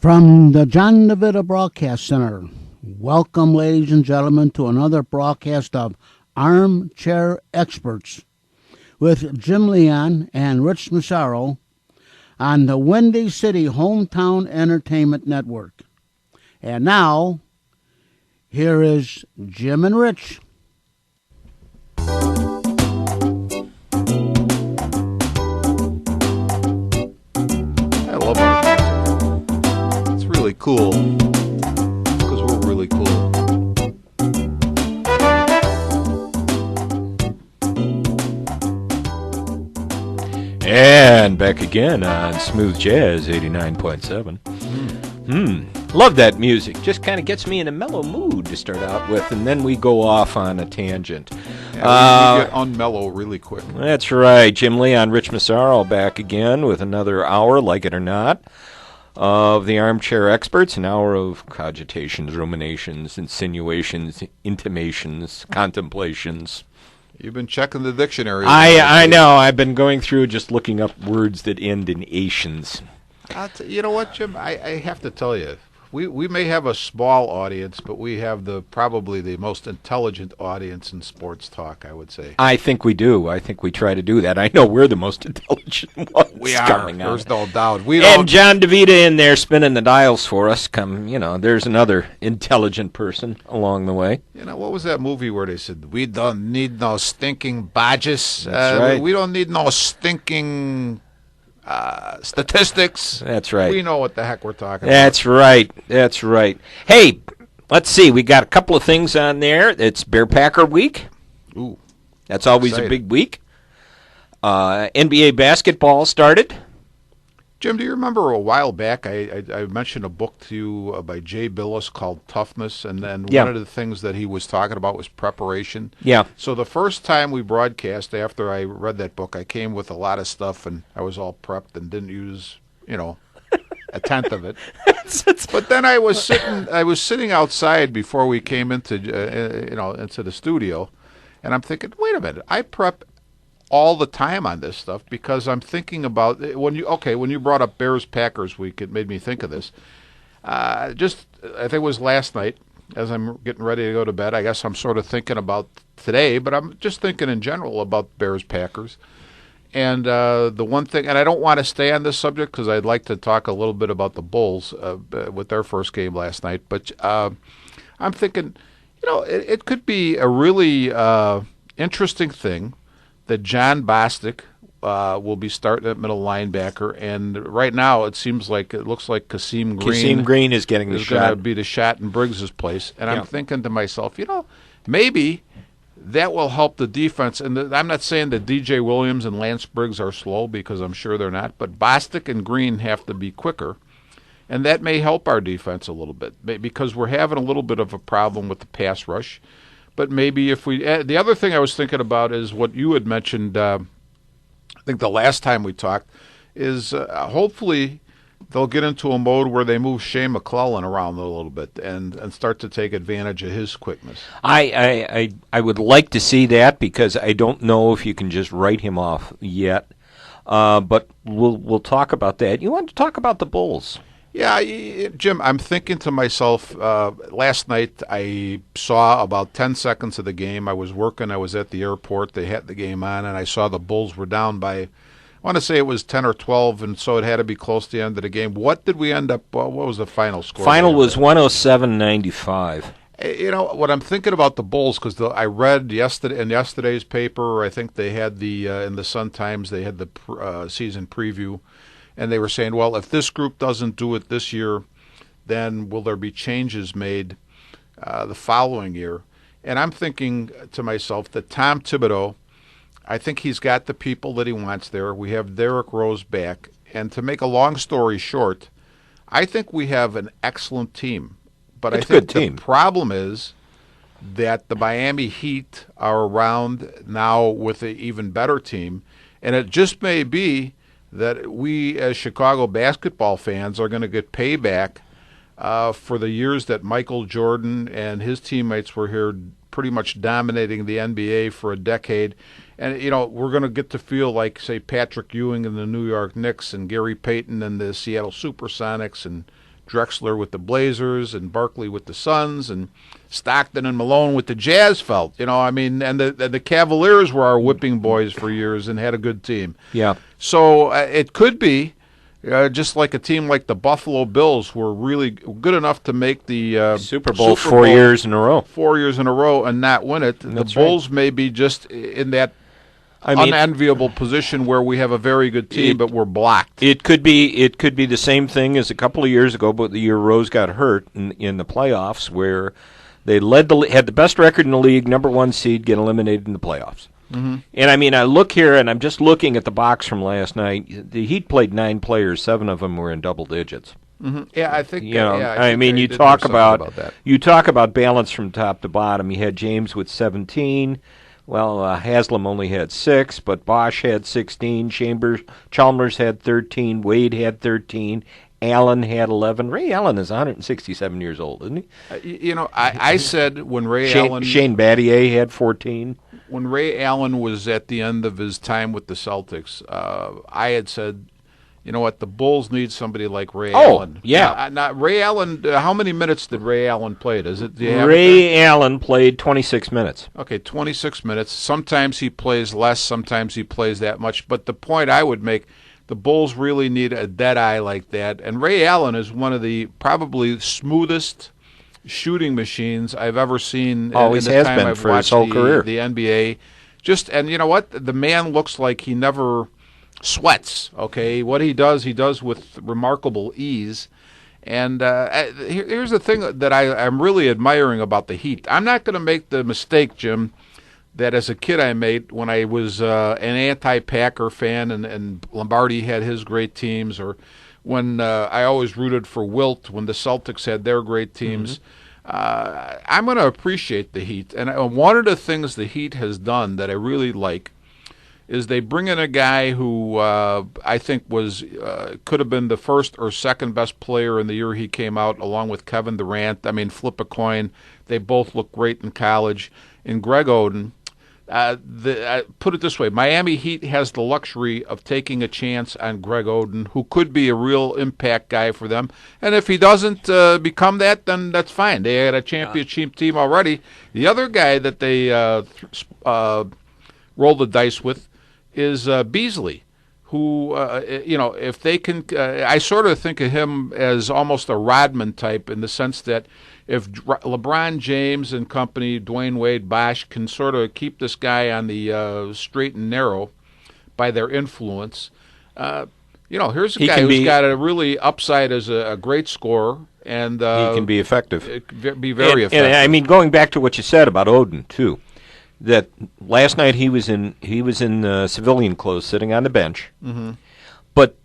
From the John DeVita Broadcast Center, welcome, ladies and gentlemen, to another broadcast of Armchair Experts with Jim Leon and Rich Massaro on the Windy City Hometown Entertainment Network. And now, here is Jim and Rich. I love our music. It's really cool because we're really cool. And back again on Smooth Jazz 89.7. Love that music. Just kind of gets me in a mellow mood to start out with, and then we go off on a tangent. Yeah, we get unmellow really quick. That's right. Jim Leon, Rich Massaro back again with another hour, like it or not, of the Armchair Experts. An hour of cogitations, ruminations, insinuations, intimations, contemplations. You've been checking the dictionary. I know. I've been going through just looking up words that end in ations. You know what, Jim? I have to tell you, we may have a small audience, but we have probably the most intelligent audience in sports talk, I would say. I think we do. I think we try to do that. I know we're the most intelligent ones. We are. Coming out. There's no doubt. And John DeVita in there spinning the dials for us. There's another intelligent person along the way. You know, what was that movie where they said, we don't need no stinking badges? That's right. We don't need no stinking statistics. That's right. We know what the heck we're talking That's right. That's right. Hey, let's see. We got a couple of things on there. It's Bear Packer Week. Ooh, that's always excited. A big week. NBA basketball started. Jim, do you remember a while back I mentioned a book to you by Jay Billis called Toughness, and then one of the things that he was talking about was preparation. Yeah. So the first time we broadcast after I read that book, I came with a lot of stuff, and I was all prepped and didn't use, a tenth of it. But then I was sitting outside before we came into the studio, and I'm thinking, wait a minute, I prep all the time on this stuff because I'm thinking about when you brought up Bears Packers week, it made me think of this. I think it was last night as I'm getting ready to go to bed. I guess I'm sort of thinking about today, but I'm just thinking in general about Bears Packers. And the one thing, and I don't want to stay on this subject because I'd like to talk a little bit about the Bulls with their first game last night. But I'm thinking, it could be a really interesting thing that John Bostic will be starting at middle linebacker, and right now it looks like Kasim Green is getting the shot. Going to be the shot in Briggs' place, and I'm thinking to myself, maybe that will help the defense. And I'm not saying that DJ Williams and Lance Briggs are slow because I'm sure they're not, but Bostic and Green have to be quicker, and that may help our defense a little bit because we're having a little bit of a problem with the pass rush. But maybe if the other thing I was thinking about is what you had mentioned, I think the last time we talked, is hopefully they'll get into a mode where they move Shane McClellan around a little bit and start to take advantage of his quickness. I would like to see that because I don't know if you can just write him off yet. But we'll talk about that. You want to talk about the Bulls? Yeah, Jim, I'm thinking to myself, last night I saw about 10 seconds of the game. I was working. I was at the airport. They had the game on, and I saw the Bulls were down by, I want to say it was 10 or 12, and so it had to be close to the end of the game. What did we end up, what was the final score? Final was 107-95. What I'm thinking about the Bulls, because I read in yesterday's paper, I think they had in the Sun-Times, they had the season preview, and they were saying, well, if this group doesn't do it this year, then will there be changes made the following year? And I'm thinking to myself that Tom Thibodeau, I think he's got the people that he wants there. We have Derrick Rose back. And to make a long story short, I think we have an excellent team. But I think the problem is that the Miami Heat are around now with an even better team. And it just may be that we as Chicago basketball fans are going to get payback for the years that Michael Jordan and his teammates were here pretty much dominating the NBA for a decade. And, we're going to get to feel like, say, Patrick Ewing and the New York Knicks and Gary Payton and the Seattle Supersonics and Drexler with the Blazers and Barkley with the Suns and Stockton and Malone with the Jazz felt. I mean, and the Cavaliers were our whipping boys for years and had a good team. Yeah. So it could be just like a team like the Buffalo Bills were really good enough to make the Super Bowl 4 years in a row. 4 years in a row and not win it. That's the Bulls may be just in that unenviable position where we have a very good team, but we're blocked. It could be the same thing as a couple of years ago, but the year Rose got hurt in the playoffs, where they had the best record in the league, number 1 seed, get eliminated in the playoffs. Mm-hmm. And I mean, I look here, and I'm just looking at the box from last night. The Heat played 9 players; 7 of them were in double digits. Mm-hmm. Yeah, I think. I mean, you talk about balance from top to bottom. You had James with 17. Well, Haslam only had 6, but Bosch had 16. Chalmers had 13. Wade had 13. Allen had 11. Ray Allen is 167 years old, isn't he? I said when Shane Battier had 14. When Ray Allen was at the end of his time with the Celtics, I had said, you know what, the Bulls need somebody like Ray Allen. Yeah. Now, Ray Allen, how many minutes did Ray Allen play? Ray Allen played 26 minutes. Okay, 26 minutes. Sometimes he plays less, sometimes he plays that much. But the point I would make, the Bulls really need a dead eye like that. And Ray Allen is one of the probably smoothest shooting machines I've ever seen. Always in the has time been I've for his watched whole career. The NBA. And you know what? The man looks like he never sweats. Okay, what he does with remarkable ease. And here's the thing that I'm really admiring about the Heat. I'm not going to make the mistake, Jim, that as a kid I made when I was an anti-Packer fan and Lombardi had his great teams, or when I always rooted for Wilt when the Celtics had their great teams. I'm going to appreciate the Heat. And one of the things the Heat has done that I really like is they bring in a guy who I think could have been the first or second best player in the year he came out, along with Kevin Durant. I mean, flip a coin. They both look great in college. In Greg Oden, put it this way, Miami Heat has the luxury of taking a chance on Greg Oden, who could be a real impact guy for them. And if he doesn't become that, then that's fine. They had a championship team already. The other guy that they rolled the dice with is Beasley, who, if they can, I sort of think of him as almost a Rodman type in the sense that if LeBron James and company, Dwayne Wade, Bosh, can sort of keep this guy on the straight and narrow by their influence, here's a guy who's got a really upside as a great scorer. And he can be effective. Be very effective. And I mean, going back to what you said about Oden, too, that last night he was in civilian clothes sitting on the bench. Mm-hmm. But,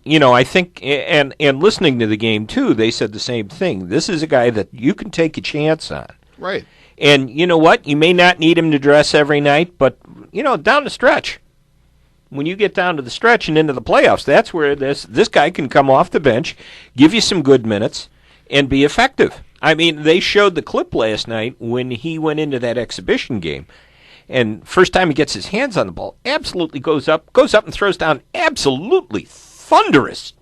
I think, and listening to the game, too, they said the same thing. This is a guy that you can take a chance on. Right. And you know what? You may not need him to dress every night, but, down the stretch. When you get down to the stretch and into the playoffs, that's where this guy can come off the bench, give you some good minutes, and be effective. I mean, they showed the clip last night when he went into that exhibition game. And first time he gets his hands on the ball, absolutely goes up and throws down absolutely thunderous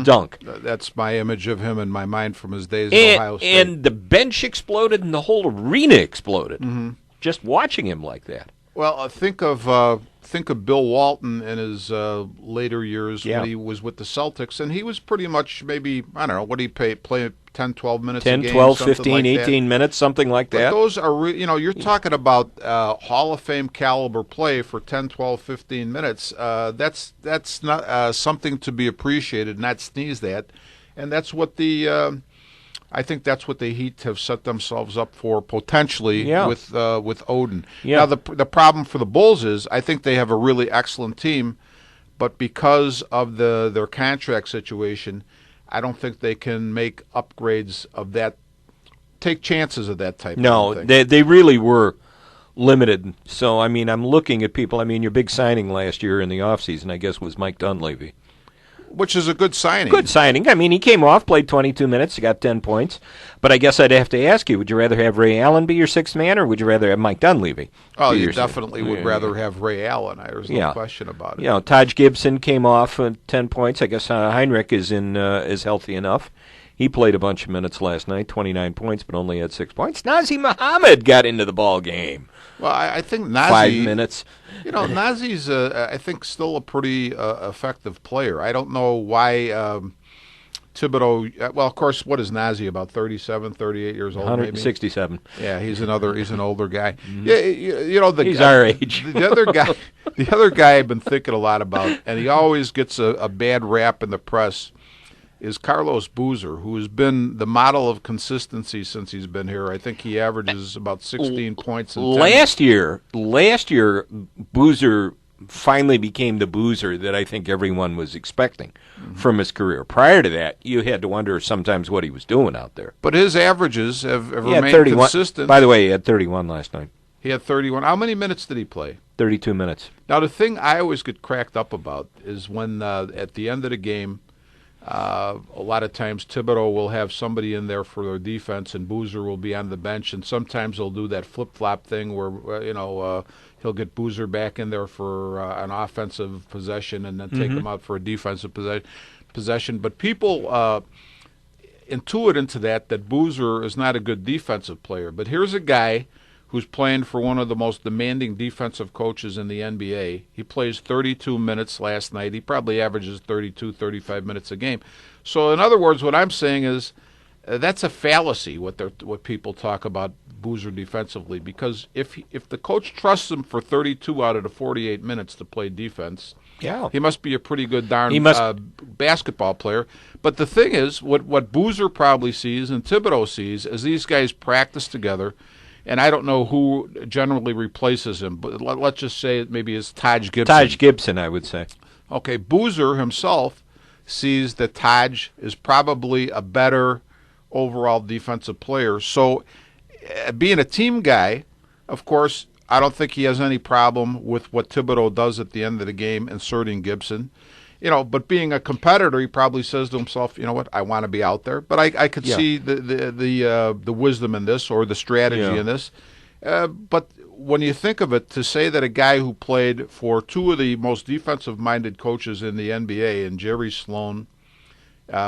dunk. That's my image of him in my mind from his days at Ohio State. And the bench exploded and the whole arena exploded. Mm-hmm. Just watching him like that. Well, think of Bill Walton in his later years when he was with the Celtics, and he was pretty much maybe, I don't know, what did he play 10, 12 minutes a game? 10, 12, 15, 18 minutes, something like that. But those are, you're talking about Hall of Fame caliber play for 10, 12, 15 minutes. That's not something to be appreciated, not sneezed at. And that's what I think that's what the Heat have set themselves up for potentially with Oden. Yeah. Now the problem for the Bulls is I think they have a really excellent team, but because of their contract situation, I don't think they can make upgrades of that, take chances of that type. No, of thing. They really were limited. So I mean, I'm looking at people. I mean, your big signing last year in the offseason, I guess, was Mike Dunleavy. Which is a good signing. Good signing. I mean, he came off, played 22 minutes, he got 10 points. But I guess I'd have to ask you, would you rather have Ray Allen be your sixth man, or would you rather have Mike Dunleavy? Oh, you definitely would rather have Ray Allen. There's no question about it. Taj Gibson came off 10 points. I guess Heinrich is healthy enough. He played a bunch of minutes last night, 29 points, but only had 6 points. Nazi Muhammad got into the ball game. Well, I think Nazi, 5 minutes. Nazi's, I think, still a pretty effective player. I don't know why Thibodeau. Well, of course, what is Nazi, about 37, 38 years old? 167. Maybe? Yeah, he's an older guy. Yeah, he's our age. The other guy I've been thinking a lot about, and he always gets a bad rap in the press, is Carlos Boozer, who has been the model of consistency since he's been here. I think he averages about 16 points. Last year, Boozer finally became the Boozer that I think everyone was expecting from his career. Prior to that, you had to wonder sometimes what he was doing out there. But his averages have remained 31, consistent. By the way, he had 31 last night. He had 31. How many minutes did he play? 32 minutes. Now, the thing I always get cracked up about is when at the end of the game, a lot of times Thibodeau will have somebody in there for their defense, and Boozer will be on the bench. And sometimes they'll do that flip-flop thing where he'll get Boozer back in there for an offensive possession and then take him out for a defensive possession. But people intuit into that Boozer is not a good defensive player. But here's a guy who's playing for one of the most demanding defensive coaches in the NBA. He plays 32 minutes last night. He probably averages 32, 35 minutes a game. So in other words, what I'm saying is that's a fallacy, what people talk about Boozer defensively, because if the coach trusts him for 32 out of the 48 minutes to play defense, he must be a pretty good basketball player. But the thing is, what Boozer probably sees and Thibodeau sees is these guys practice together. And I don't know who generally replaces him, but let's just say it maybe is Taj Gibson. Taj Gibson, I would say. Okay, Boozer himself sees that Taj is probably a better overall defensive player. So being a team guy, of course, I don't think he has any problem with what Thibodeau does at the end of the game, inserting Gibson. But being a competitor, he probably says to himself, you know what, I want to be out there. But I could see the wisdom in this, or the strategy in this. But when you think of it, to say that a guy who played for two of the most defensive-minded coaches in the NBA, and Jerry Sloan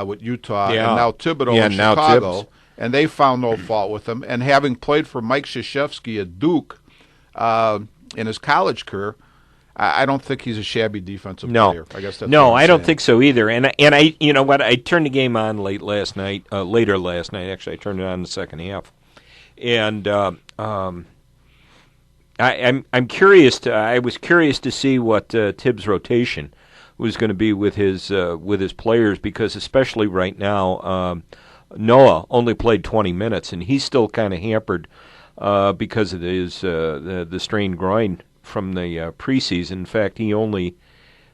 with Utah, and now Thibodeau in Chicago, and they found no fault with him, and having played for Mike Krzyzewski at Duke in his college career, I don't think he's a shabby defensive player. I guess that's I don't think so either. And I, you know what? I turned the game on later last night. Actually, I turned it on in the second half, and I'm curious. I was curious to see what Tibbs' rotation was going to be with his players, because especially right now, Noah only played 20 minutes, and he's still kind of hampered because of his the strained groin from the preseason. In fact, he only,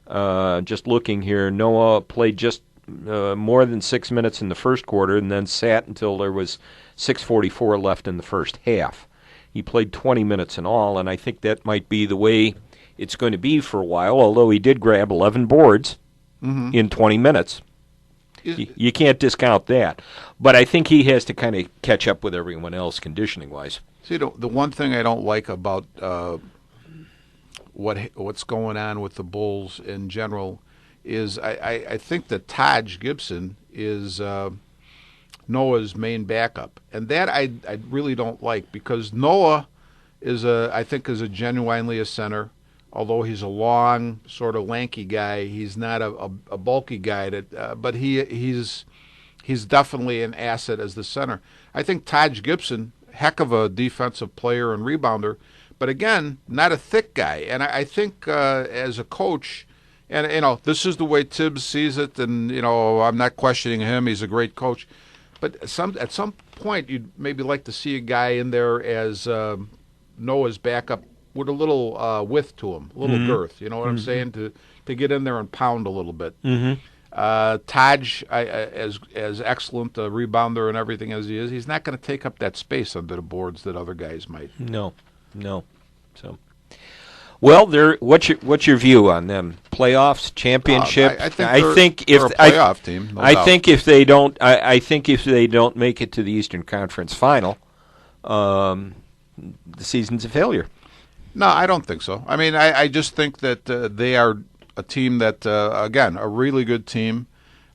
just looking here, Noah played just more than 6 minutes in the first quarter and then sat until there was 6:44 left in the first half. He played 20 minutes in all, and I think that might be the way it's going to be for a while, although he did grab 11 boards in 20 minutes. You can't discount that. But I think he has to kind of catch up with everyone else conditioning-wise. See, the one thing I don't like about what's going on with the Bulls in general is I think that Taj Gibson is Noah's main backup, and that I really don't like, because Noah I think is genuinely a center. Although he's a long, sort of lanky guy, he's not a bulky guy. But he's definitely an asset as the center. I think Taj Gibson, heck of a defensive player and rebounder, but again, not a thick guy. And I think as a coach, and this is the way Tibbs sees it, and I'm not questioning him. He's a great coach, but at some point you'd maybe like to see a guy in there as Noah's backup, with a little width to him, a little girth. You know what I'm saying? To get in there and pound a little bit. Taj, as excellent a rebounder and everything as he is, he's not going to take up that space under the boards that other guys might. No. So, well, what's your view on them? Playoffs, championship? I think they're a playoff team. No doubt. think if they don't make it to the Eastern Conference Final, the season's a failure. No, I don't think so. I mean, I just think that they are a team that, again, a really good team.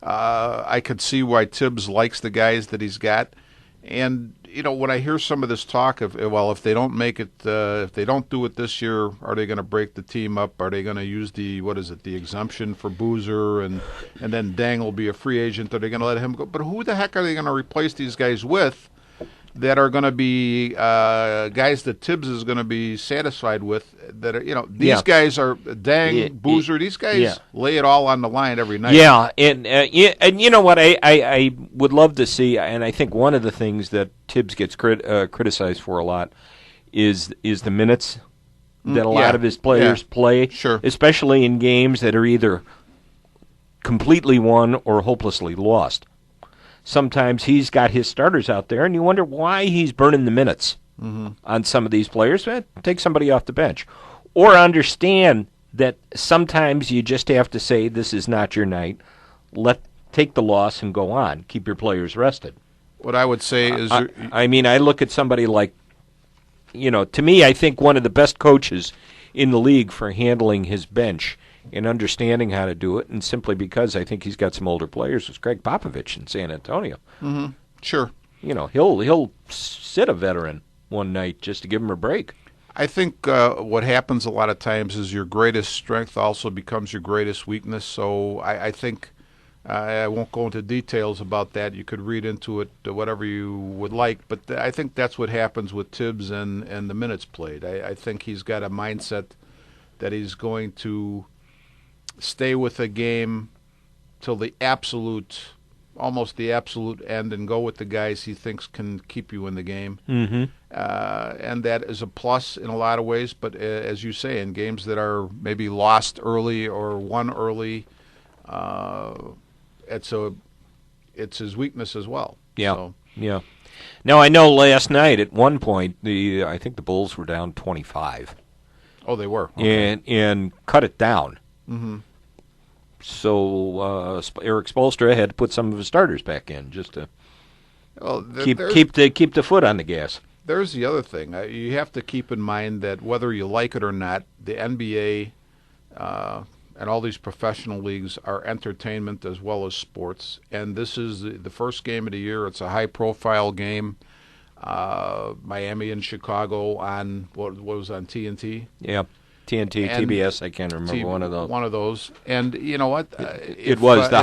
I could see why Tibbs likes the guys that he's got. And, when I hear some of this talk of, if they don't make it, if they don't do it this year, are they going to break the team up? Are they going to use the exemption for Boozer, and then Dang will be a free agent? Are they going to let him go? But who the heck are they going to replace these guys with that are going to be guys that Tibbs is going to be satisfied with? That are, these guys are Dang, Boozer. These guys lay it all on the line every night. Yeah, and you know what? I would love to see, and I think one of the things that Tibbs gets criticized for a lot is the minutes that a lot of his players play, especially in games that are either completely won or hopelessly lost. Sometimes he's got his starters out there, and you wonder why he's burning the minutes on some of these players. Take somebody off the bench. Or understand that sometimes you just have to say, this is not your night. Take the loss and go on. Keep your players rested. What I would say is... I look at somebody like, to me, I think one of the best coaches in the league for handling his bench and understanding how to do it, and simply because I think he's got some older players, was Greg Popovich in San Antonio. Mm-hmm. Sure. He'll sit a veteran one night just to give him a break. I think what happens a lot of times is your greatest strength also becomes your greatest weakness. So I think I won't go into details about that. You could read into it whatever you would like, but I think that's what happens with Tibbs and the minutes played. I think he's got a mindset that he's going to stay with a game till almost the absolute end, and go with the guys he thinks can keep you in the game. Mm-hmm. And that is a plus in a lot of ways, but as you say, in games that are maybe lost early or won early, it's his weakness as well. Yeah, so. Yeah. Now, I know last night at one point, I think the Bulls were down 25. Oh, they were. Okay. And cut it down. Mm-hmm. So Eric Spoelstra had to put some of his starters back in just to keep the foot on the gas. There's the other thing. You have to keep in mind that whether you like it or not, the NBA and all these professional leagues are entertainment as well as sports. And this is the first game of the year. It's a high-profile game. Miami and Chicago on what was on TNT. Yeah. TNT, and TBS, I can't remember one of those. One of those, and you know what? It was the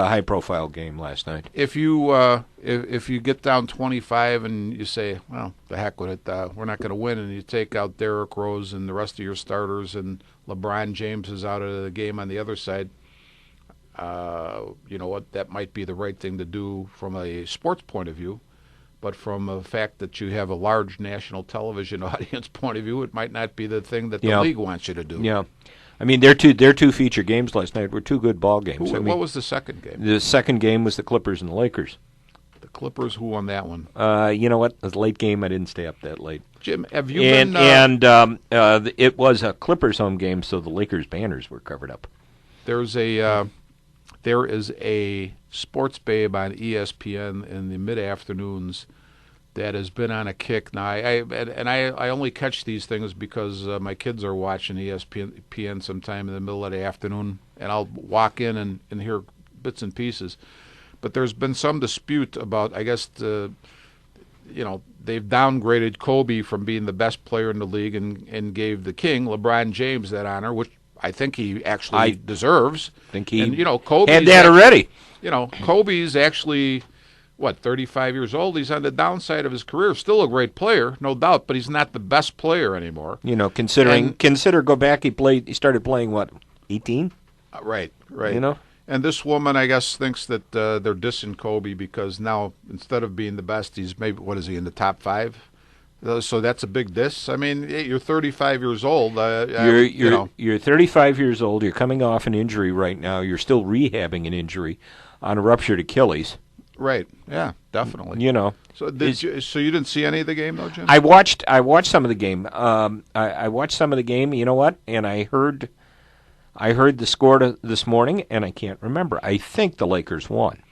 high-profile game last night. If you get down 25 and you say, well, the heck with it, we're not going to win, and you take out Derrick Rose and the rest of your starters, and LeBron James is out of the game on the other side, you know what? That might be the right thing to do from a sports point of view. But from the fact that you have a large national television audience point of view, it might not be the thing that the league wants you to do. Yeah, I mean their two feature games last night were two good ball games. What was the second game? The second game was the Clippers and the Lakers. The Clippers, who won that one? You know what? It was a late game. I didn't stay up that late. Jim, have you been? It was a Clippers home game, so the Lakers banners were covered up. There is a sports babe on ESPN in the mid-afternoons that has been on a kick. Now, I only catch these things because my kids are watching ESPN sometime in the middle of the afternoon, and I'll walk in and hear bits and pieces. But there's been some dispute about, I guess, they've downgraded Kobe from being the best player in the league and gave the king, LeBron James, that honor, which I think he actually deserves. I think he Kobe's had that already. Kobe's actually, 35 years old. He's on the downside of his career. Still a great player, no doubt, but he's not the best player anymore. Consider go back. He started playing 18? Right. And this woman, I guess, thinks that they're dissing Kobe because now instead of being the best, he's maybe in the top 5. So that's a big diss. I mean, you're 35 years old. You're 35 years old. You're coming off an injury right now. You're still rehabbing an injury on a ruptured Achilles. Right. Yeah. Definitely. So you didn't see any of the game though, Jim? I watched some of the game. I watched some of the game. You know what? And I heard the score this morning, and I can't remember. I think the Lakers won.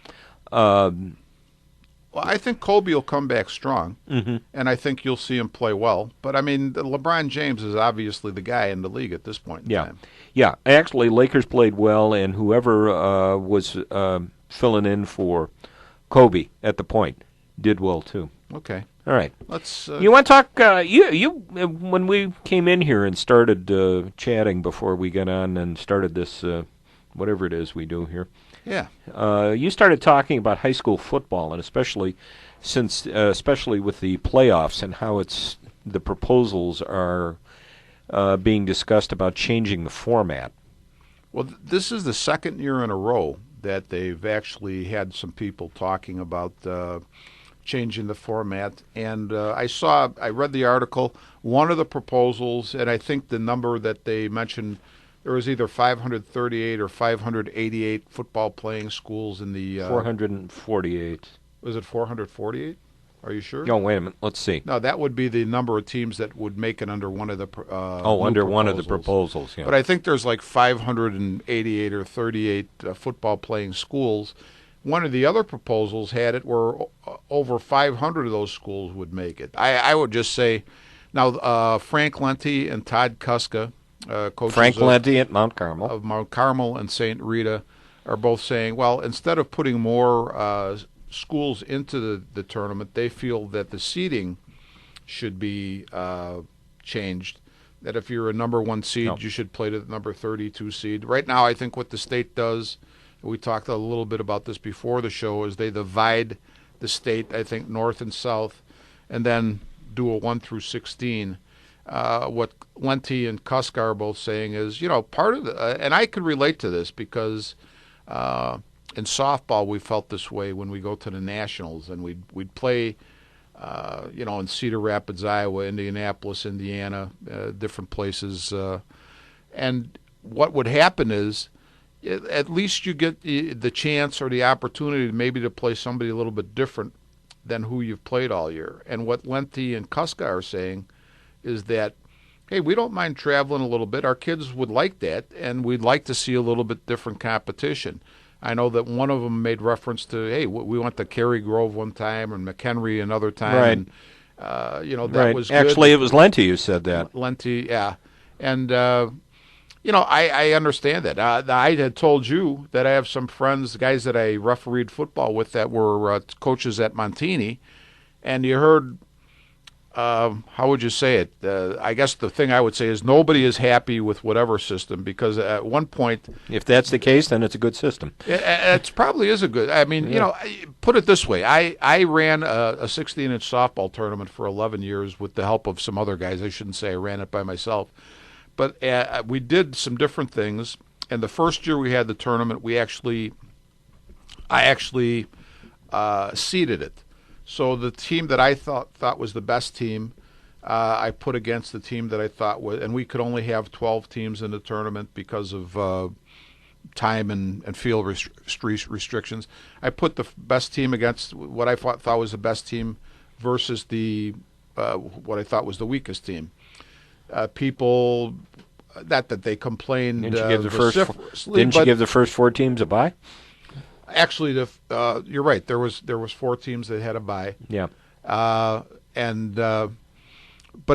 Well, I think Kobe will come back strong, and I think you'll see him play well. But, I mean, LeBron James is obviously the guy in the league at this point in time. Yeah. Actually, Lakers played well, and whoever was filling in for Kobe at the point did well, too. Okay. All right. Let's. You want to talk? You when we came in here and started chatting before we got on and started this whatever it is we do here. Yeah. You started talking about high school football, and especially with the playoffs and how the proposals are being discussed about changing the format. Well, this is the second year in a row that they've actually had some people talking about changing the format. And I read the article. One of the proposals, and I think the number that they mentioned, there was either 538 or 588 football playing schools in the 448. Was it 448? Are you sure? No, wait a minute. Let's see. No, that would be the number of teams that would make it under one of the under one of the proposals. Yeah. But I think there's like 588 or 38 football playing schools. One of the other proposals had it where over 500 of those schools would make it. I would just say, now Frank Lenti and Todd Kuska, coaches Frank Lenti at Mount Carmel. Of Mount Carmel and St. Rita, are both saying, well, instead of putting more schools into the tournament, they feel that the seeding should be changed. That if you're a number 1 seed, you should play to the number 32 seed. Right now, I think what the state does, we talked a little bit about this before the show, is they divide the state, I think, north and south, and then do a 1 through 16. What Lenti and Kuska are both saying is, part of and I could relate to this because in softball we felt this way when we go to the Nationals and we'd play, in Cedar Rapids, Iowa, Indianapolis, Indiana, different places, and what would happen is, at least you get the chance or the opportunity maybe to play somebody a little bit different than who you've played all year. And what Lenti and Kuska are saying is that, hey, we don't mind traveling a little bit. Our kids would like that, and we'd like to see a little bit different competition. I know that one of them made reference to, hey, we went to Cary Grove one time and McHenry another time. Right. And, that was good. Actually, it was Lenti who said that. Lenti, yeah. And, I understand that. I had told you that I have some friends, guys that I refereed football with that were coaches at Montini, and you heard, how would you say it? I guess the thing I would say is nobody is happy with whatever system because at one point... If that's the case, then it's a good system. It probably is a good... I mean, put it this way. I ran a 16-inch softball tournament for 11 years with the help of some other guys. I shouldn't say I ran it by myself. But we did some different things, and the first year we had the tournament, I actually seeded it. So the team that I thought was the best team, I put against the team that I thought was, and we could only have 12 teams in the tournament because of time and field restrictions. I put the best team against what I thought was the best team versus the what I thought was the weakest team. People that they complained. Didn't you give the first 4 teams a bye? Actually, you're right. There was 4 teams that had a bye. Yeah. But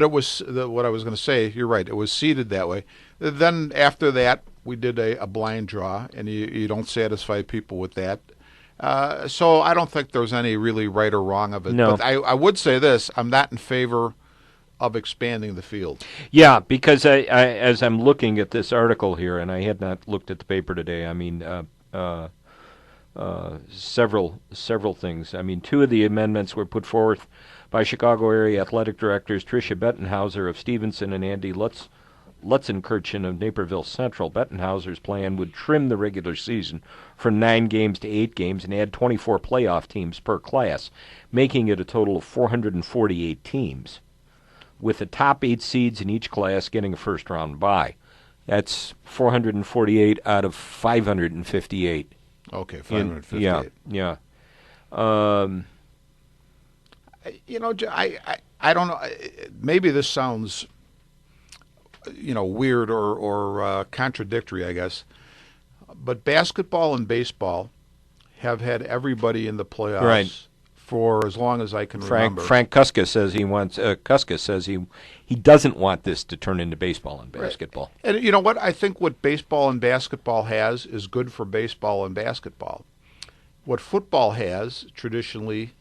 it was what I was going to say. You're right. It was seeded that way. Then after that, we did a blind draw, and you don't satisfy people with that. So I don't think there's any really right or wrong of it. No. But I would say this: I'm not in favor of expanding the field. Yeah, because I as I'm looking at this article here, and I had not looked at the paper today. I mean, several things. I mean, 2 of the amendments were put forth by Chicago area athletic directors Tricia Bettenhauser of Stevenson and Andy Lutzenkirchen of Naperville Central. Bettenhauser's plan would trim the regular season from 9 games to 8 games and add 24 playoff teams per class, making it a total of 448 teams, with the top 8 seeds in each class getting a first-round bye. That's 448 out of 558. Okay, 558. Yeah. I don't know. Maybe this sounds, weird or contradictory, I guess. But basketball and baseball have had everybody in the playoffs for as long as I can remember. Frank Kuska says he doesn't want this to turn into baseball and basketball. Right. And you know what? I think what baseball and basketball has is good for baseball and basketball. What football has traditionally,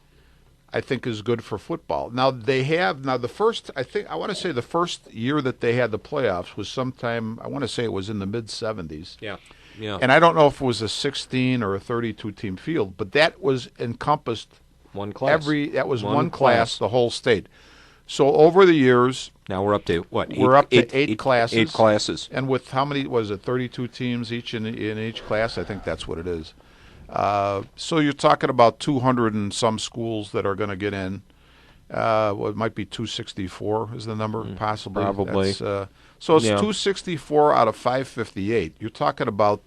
I think, is good for football. Now the first year that they had the playoffs was sometime, I want to say it was in the mid 70s. Yeah. And I don't know if it was a 16 or a 32 team field, but that was encompassed one class. One class, the whole state. So over the years, now we're up to what? We're up to eight classes. 8 classes. And with how many was it? 32 teams each in each class. I think that's what it is. So you're talking about 200 and some schools that are going to get in. It might be 264 is the number, possibly. Probably. So it's 264 out of 558. You're talking about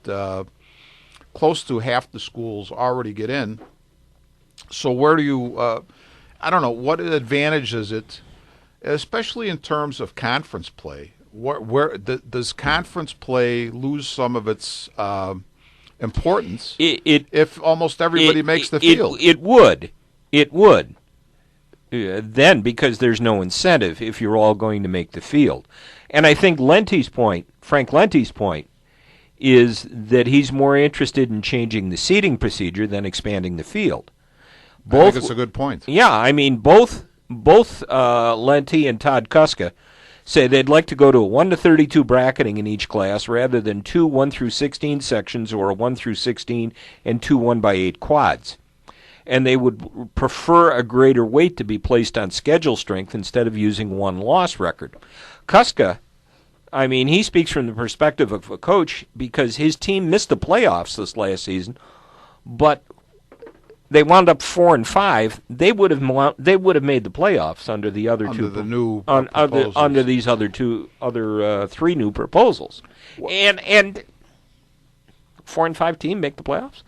close to half the schools already get in. So where do you? I don't know. What advantage is it, especially in terms of conference play? Where does conference play lose some of its importance if almost everybody makes the field? It would. Then, because there's no incentive if you're all going to make the field. And I think Frank Lente's point, is that he's more interested in changing the seating procedure than expanding the field. I think it's a good point. Yeah, I mean, both Lente and Todd Kuska say they'd like to go to a 1 to 32 bracketing in each class rather than 2 1 through 16 sections or a 1 through 16 and 2 1x8 quads. And they would prefer a greater weight to be placed on schedule strength instead of using one loss record. Kuska, I mean, he speaks from the perspective of a coach because his team missed the playoffs this last season, but they wound up 4-5. They would have made the playoffs under the other under these other three new proposals, and 4-5 team make the playoffs.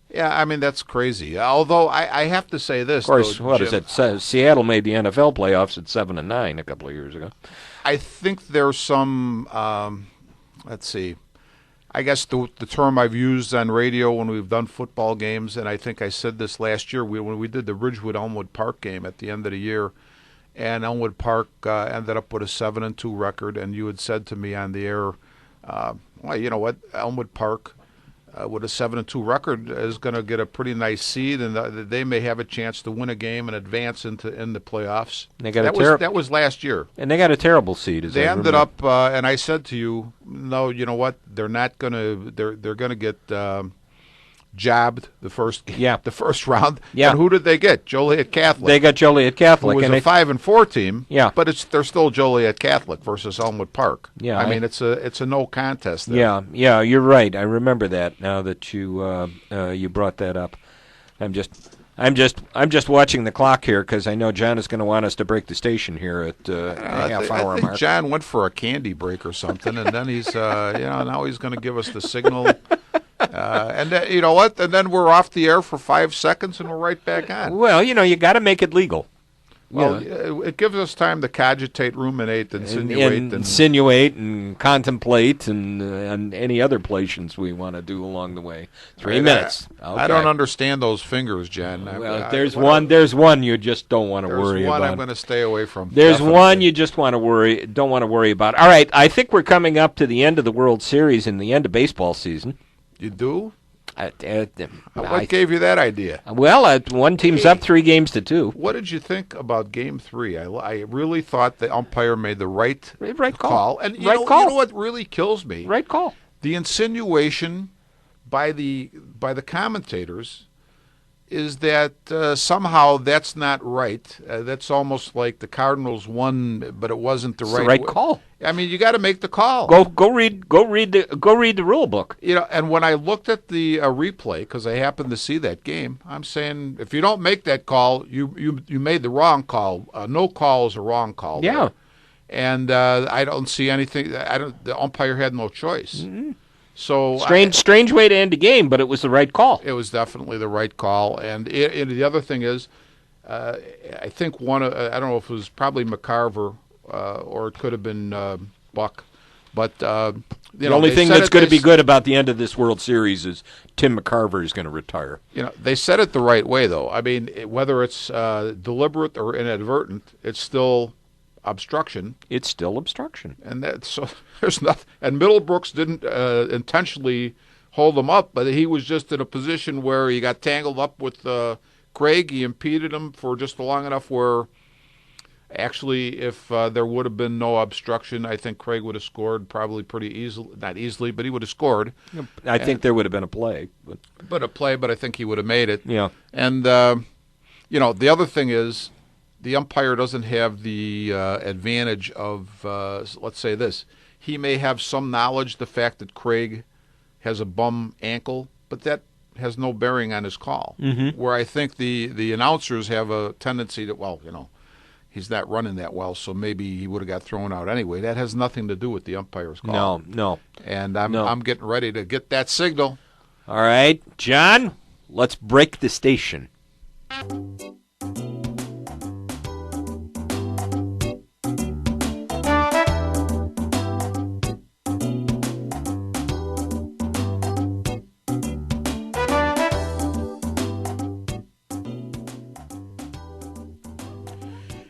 Yeah, I mean that's crazy. Although I have to say this, of course, though, Jim, is it? Seattle made the NFL playoffs at 7-9 a couple of years ago. I think there's some. Let's see. I guess the term I've used on radio when we've done football games, and I think I said this last year when we did the Ridgewood-Elmwood Park game at the end of the year, and Elmwood Park ended up with a 7-2 record, and you had said to me on the air, well, you know what, Elmwood Park with a 7-2 record is going to get a pretty nice seed, and they may have a chance to win a game and advance in the playoffs. That was last year, and they got a terrible seed. They ended up, and I said to you, no, you know what? They're not going to. They're going to get jabbed the first round. Yeah. And who did they get? Joliet Catholic. They got Joliet Catholic, who was a 5-4 team. Yeah. But they're still Joliet Catholic versus Elmwood Park. Yeah. I mean, it's a no contest there. Yeah, you're right. I remember that now that you you brought that up. I'm just watching the clock here because I know John is going to want us to break the station here at half hour I think mark. John went for a candy break or something, and then he's now he's going to give us the signal. And then, you know what? And then we're off the air for 5 seconds, and we're right back on. Well, you got to make it legal. Well, it gives us time to cogitate, ruminate, insinuate, and contemplate, and any other plations we want to do along the way. 3 minutes. Okay. I don't understand those fingers, Jen. Well, there's one you just don't want to worry about. There's one I'm going to stay away from. There's one you just don't want to worry about. All right, I think we're coming up to the end of the World Series and the end of baseball season. You do? What gave you that idea? Well, one team's up 3-2. What did you think about Game 3? I really thought the umpire made the right call. And you know what really kills me? Right call. The insinuation by the commentators is that somehow that's not right. That's almost like the Cardinals won, but it wasn't the right call. I mean, you got to make the call. Go read the rule book. And when I looked at the replay, because I happened to see that game, I'm saying if you don't make that call, you made the wrong call. No call is a wrong call. Yeah. There. And I don't see anything. The umpire had no choice. Mm-hmm. So strange way to end a game, but it was the right call. It was definitely the right call. And the other thing is, I think I don't know if it was probably McCarver or it could have been Buck, But the only thing that's going to be good about the end of this World Series is Tim McCarver is going to retire. They said it the right way, though. I mean, whether it's deliberate or inadvertent, it's still obstruction. It's still obstruction, and so there's nothing. And Middlebrooks didn't intentionally hold him up, but he was just in a position where he got tangled up with Craig. He impeded him for just long enough where. Actually, if there would have been no obstruction, I think Craig would have scored probably pretty easily. Not easily, but he would have scored. I think there would have been a play. But I think he would have made it. Yeah. And, the other thing is the umpire doesn't have the advantage of, let's say this. He may have some knowledge, the fact that Craig has a bum ankle, but that has no bearing on his call. Mm-hmm. Where I think the announcers have a tendency to, he's not running that well, so maybe he would have got thrown out anyway. That has nothing to do with the umpire's call. No. And I'm getting ready to get that signal. All right, John, let's break the station.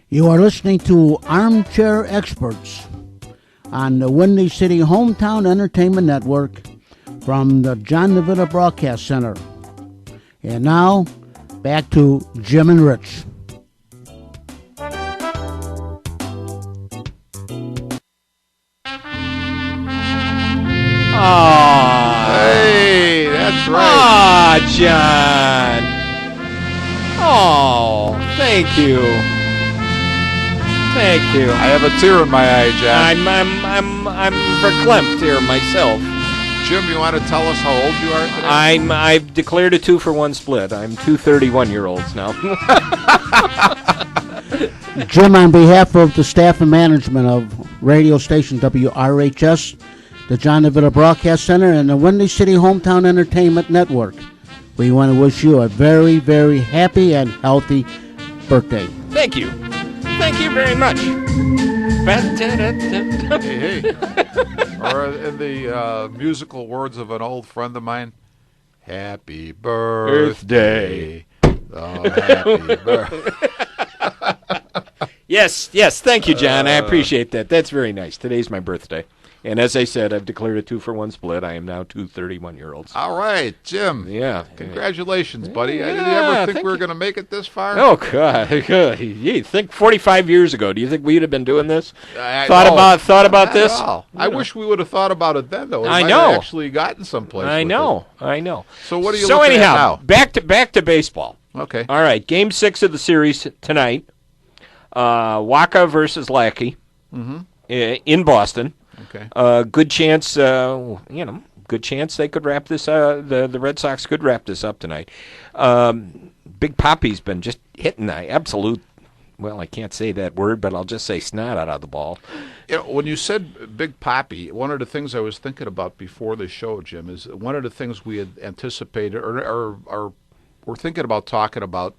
You are listening to Armchair Experts on the Windy City Hometown Entertainment Network from the John DeVita Broadcast Center. And now, back to Jim and Rich. Hey, that's right. John. Oh, thank you. Thank you. I have a tear in my eye, John. I'm verklempt here myself. Jim, you want to tell us how old you are today? I've declared a 2-for-1 split. I'm 2 31-year-olds now. Jim, on behalf of the staff and management of radio station WRHS, the John DeVita Broadcast Center, and the Windy City Hometown Entertainment Network, we want to wish you a very, very happy and healthy birthday. Thank you. Thank you very much. Hey. Or in the musical words of an old friend of mine, happy birthday. Oh, happy birthday. Yes, thank you, John. I appreciate that. That's very nice. Today's my birthday. And as I said, I've declared a 2-for-1 split. I am now 2 31-year-olds. All right, Jim. Yeah. Congratulations, buddy. Yeah, Did you ever think we were going to make it this far? Oh, God. You think 45 years ago, do you think we'd have been doing this? Thought about this? I wish we would have thought about it then, though. We I might know. have actually gotten someplace. I with know. So what are you So looking anyhow, at back to baseball. now? Okay. All right, Game 6 of the series tonight. Waka versus Lackey in Boston. Okay. Good chance, good chance they could wrap this. The Red Sox could wrap this up tonight. Big Papi's been just hitting the absolute. Well, I can't say that word, but I'll just say snot out of the ball. When you said Big Papi, one of the things I was thinking about before the show, Jim, is one of the things we had anticipated or were thinking about talking about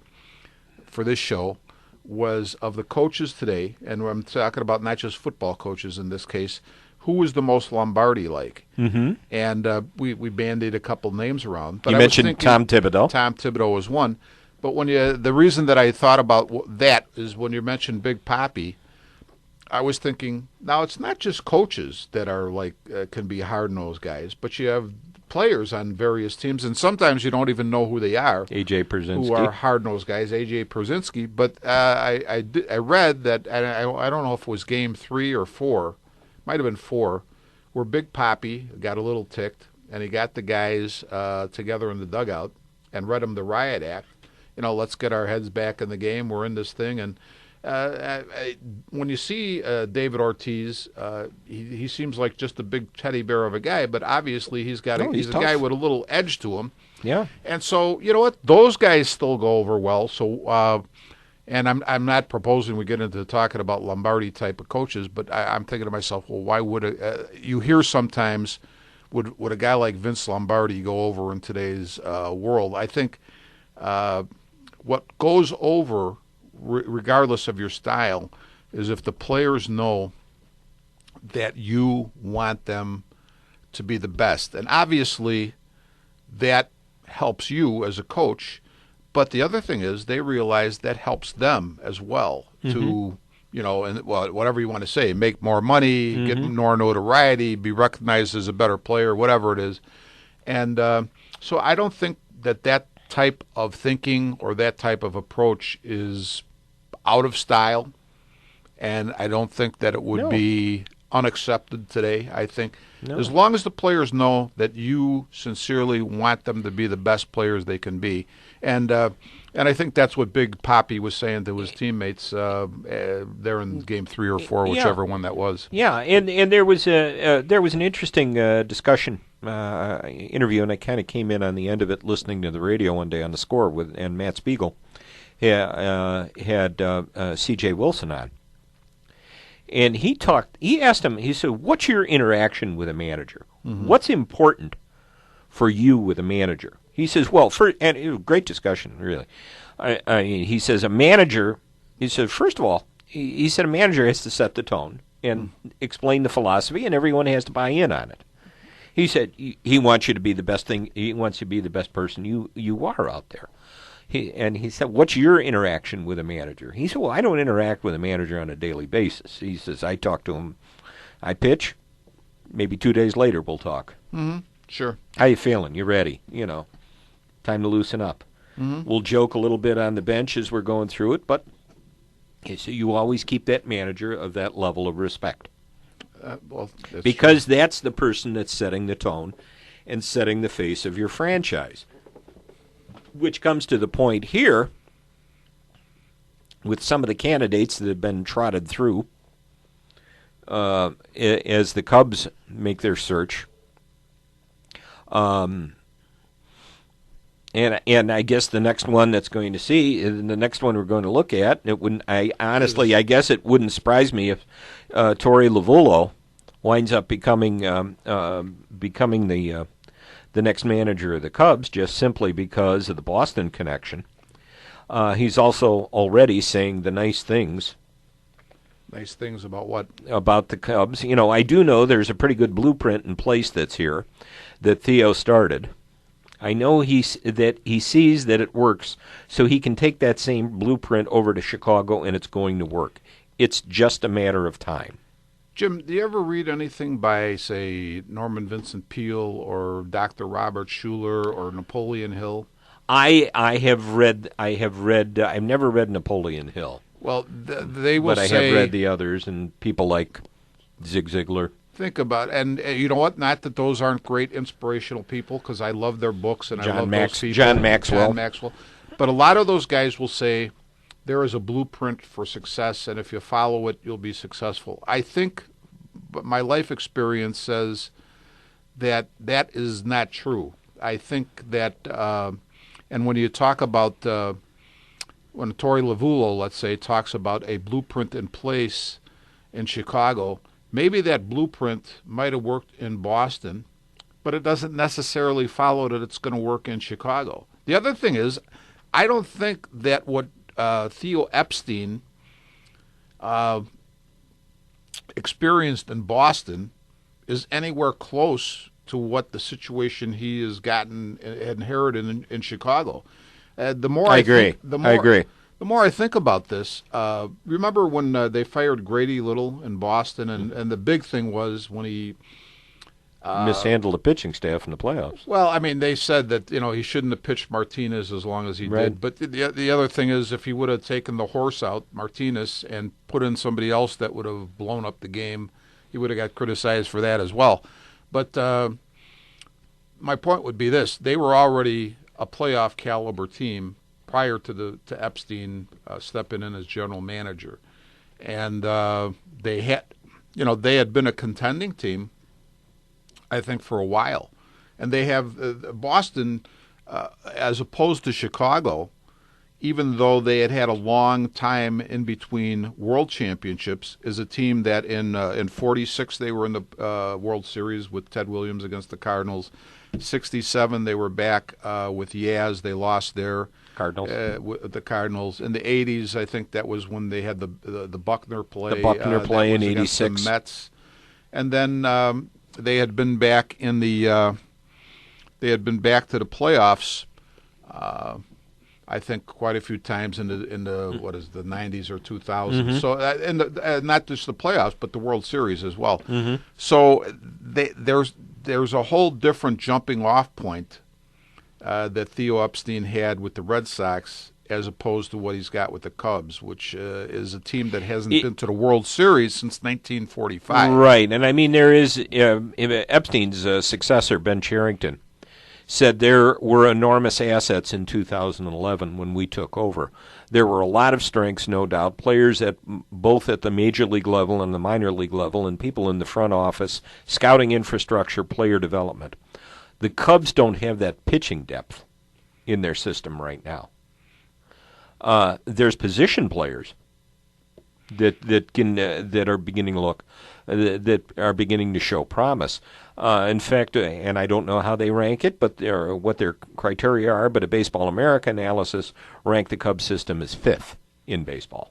for this show was of the coaches today, and I'm talking about not just football coaches in this case, who was the most Lombardi-like? Mm-hmm. And we bandied a couple names around. But You I was mentioned thinking Tom Thibodeau. Tom Thibodeau was one. But the reason that I thought about that is when you mentioned Big Papi, I was thinking, now it's not just coaches that are can be hard-nosed guys, but you have players on various teams, and sometimes you don't even know who they are. A.J. Pierzynski. Who are hard-nosed guys, A.J. Pierzynski. But I read that, and I don't know if it was game 3 or 4, might have been 4, where Big Papi got a little ticked, and he got the guys together in the dugout and read them the riot act. Let's get our heads back in the game. We're in this thing. And when you see David Ortiz, he seems like just a big teddy bear of a guy, but obviously he's a guy with a little edge to him. Yeah. And so, you know what? Those guys still go over well. So, and I'm not proposing we get into talking about Lombardi type of coaches, but I'm thinking to myself, well, why would you hear sometimes would a guy like Vince Lombardi go over in today's world? I think what goes over, regardless of your style, is if the players know that you want them to be the best. And obviously that helps you as a coach, but the other thing is they realize that helps them as well to, and whatever you want to say, make more money, get more notoriety, be recognized as a better player, whatever it is. And so I don't think that type of thinking or that type of approach is out of style, and I don't think that it would be unaccepted today. I think as long as the players know that you sincerely want them to be the best players they can be, and I think that's what Big Papi was saying to his teammates there in Game 3 or 4, whichever one that was. Yeah, and there was an interesting discussion interview, and I kind of came in on the end of it, listening to the radio one day on the Score and Matt Spiegel had C.J. Wilson on. And he asked him, he said, what's your interaction with a manager? What's important for you with a manager? He says, and it was a great discussion, really. He says, first of all, he said a manager has to set the tone and explain the philosophy, and everyone has to buy in on it. He said, he wants you to be the best thing, he wants you to be the best person you are out there. He said, what's your interaction with a manager? He said, well, I don't interact with a manager on a daily basis. He says, I talk to him, I pitch, maybe 2 days later we'll talk. Sure. How you feeling? You ready? Time to loosen up. We'll joke a little bit on the bench as we're going through it, but so you always keep that manager of that level of respect. Because that's the person that's setting the tone and setting the face of your franchise. Which comes to the point here with some of the candidates that have been trotted through as the Cubs make their search. And I guess the next one that's going to see, the next one we're going to look at, I guess it wouldn't surprise me if Torey Lovullo winds up becoming the next manager of the Cubs, just simply because of the Boston connection. He's also already saying the nice things. Nice things about what? About the Cubs. I do know there's a pretty good blueprint in place that's here that Theo started. I know he sees that it works, so he can take that same blueprint over to Chicago, and it's going to work. It's just a matter of time. Jim, do you ever read anything by, say, Norman Vincent Peale or Dr. Robert Schuller or Napoleon Hill? I have read. I've never read Napoleon Hill. Well, they will say. But I have read the others, and people like Zig Ziglar. Think about it. And you know what? Not that those aren't great inspirational people, because I love their books and I love those people. John Maxwell. But a lot of those guys will say there is a blueprint for success, and if you follow it, you'll be successful. I think, but my life experience says that is not true. I think that, and when you talk about, when Torey Lovullo, let's say, talks about a blueprint in place in Chicago, maybe that blueprint might have worked in Boston, but it doesn't necessarily follow that it's going to work in Chicago. The other thing is, I don't think that what Theo Epstein experienced in Boston is anywhere close to what the situation he has inherited in Chicago. The more I agree. The more I think about this, remember when they fired Grady Little in Boston, and the big thing was when he mishandled the pitching staff in the playoffs. Well, I mean, they said that he shouldn't have pitched Martinez as long as he did. But the other thing is, if he would have taken the horse out, Martinez, and put in somebody else that would have blown up the game, he would have got criticized for that as well. But my point would be this: they were already a playoff caliber team prior to Epstein stepping in as general manager, and they had been a contending team, I think, for a while, and they have Boston, as opposed to Chicago, even though they had a long time in between world championships, is a team that in 46 they were in the World Series with Ted Williams against the Cardinals. 67 they were back with Yaz. They lost there. The Cardinals. In the 80s, I think that was when they had the Buckner play. The Buckner play in 86. The Mets. and then they had been back in the they had been back to the playoffs. I think quite a few times in the what is the 90s or 2000s. So not just the playoffs, but the World Series as well. So there's a whole different jumping off point that Theo Epstein had with the Red Sox as opposed to what he's got with the Cubs, which is a team that hasn't been to the World Series since 1945. Right, and I mean there is Epstein's successor, Ben Cherington, said there were enormous assets in 2011 when we took over. There were a lot of strengths, no doubt, players at both at the major league level and the minor league level, and people in the front office, scouting infrastructure, player development. The Cubs don't have that pitching depth in their system right now. There's position players that are beginning to look that are beginning to show promise. In fact, and I don't know how they rank it, but what their criteria are. But a Baseball America analysis ranked the Cubs system as 5th in baseball.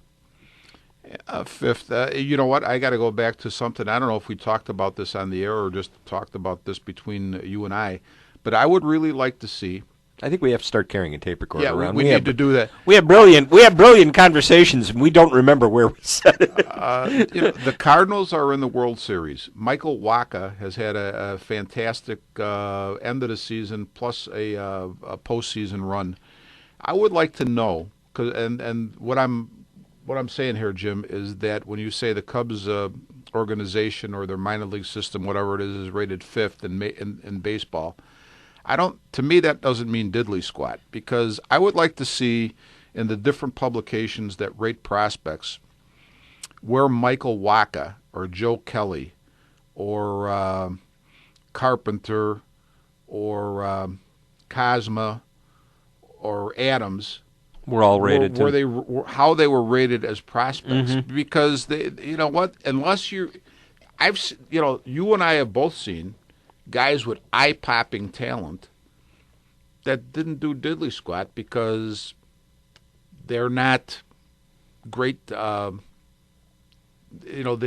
5th. You know what? I got to go back to something. I don't know if we talked about this on the air or just talked about this between you and I, but I would really like to see. I think we have to start carrying a tape recorder around. We need to do that. We have brilliant conversations, and we don't remember where we said it. The Cardinals are in the World Series. Michael Wacha has had a fantastic end of the season, plus a postseason run. I would like to know, and what I'm saying here, Jim, is that when you say the Cubs organization or their minor league system, whatever it is rated 5th in baseball. To me, that doesn't mean diddly squat, because I would like to see in the different publications that rate prospects where Michael Wacha or Joe Kelly or Carpenter or Cosma or Adams were all rated. How they were rated as prospects, because you know what? Unless you and I have both seen guys with eye-popping talent that didn't do diddly squat because they're not great. They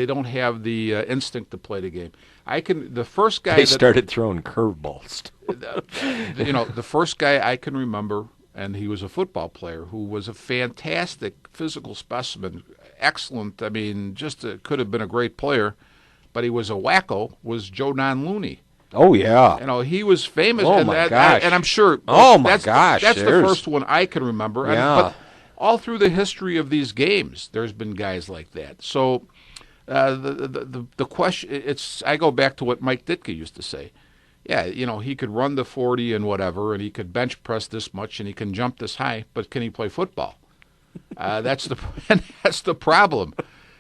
don't have the instinct to play the game. The first guy they started throwing curveballs. The first guy I can remember, and he was a football player who was a fantastic physical specimen, excellent. I mean, could have been a great player, but he was a wacko. Was Joe Non-Looney. Oh yeah, he was famous. Oh my gosh! And I'm sure. Oh my gosh! That's the first one I can remember. Yeah. But all through the history of these games, there's been guys like that. So the question, I go back to what Mike Ditka used to say. Yeah, he could run the 40 and whatever, and he could bench press this much, and he can jump this high, but can he play football? That's the problem.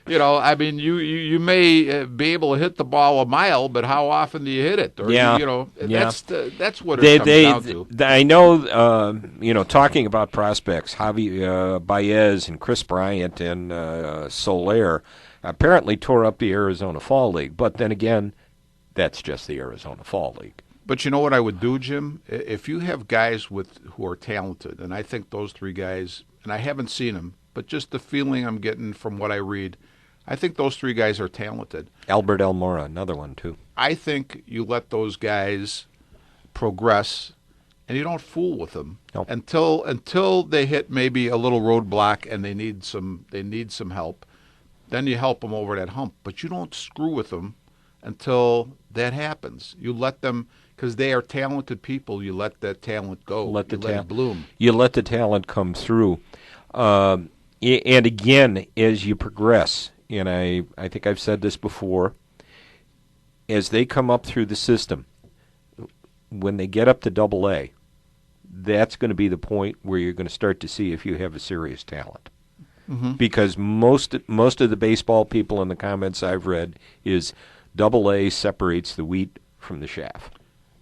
I mean, you may be able to hit the ball a mile, but how often do you hit it? Or, that's what it comes down to. I know, talking about prospects, Javi Baez and Chris Bryant and Soler apparently tore up the Arizona Fall League. But then again, that's just the Arizona Fall League. But you know what I would do, Jim? If you have guys who are talented, and I think those 3 guys, and I haven't seen them, but just the feeling I'm getting from what I read, I think those 3 guys are talented. Albert Almora, another one, too. I think you let those guys progress, and you don't fool with them until they hit maybe a little roadblock and they need some help. Then you help them over that hump. But you don't screw with them until that happens. You let them, because they are talented people, you let that talent go. Let it bloom. You let the talent come through. And again, as you progress, and I think I've said this before, as they come up through the system, when they get up to AA, that's going to be the point where you're going to start to see if you have a serious talent. Mm-hmm. Because most of the baseball people in the comments I've read is AA separates the wheat from the chaff.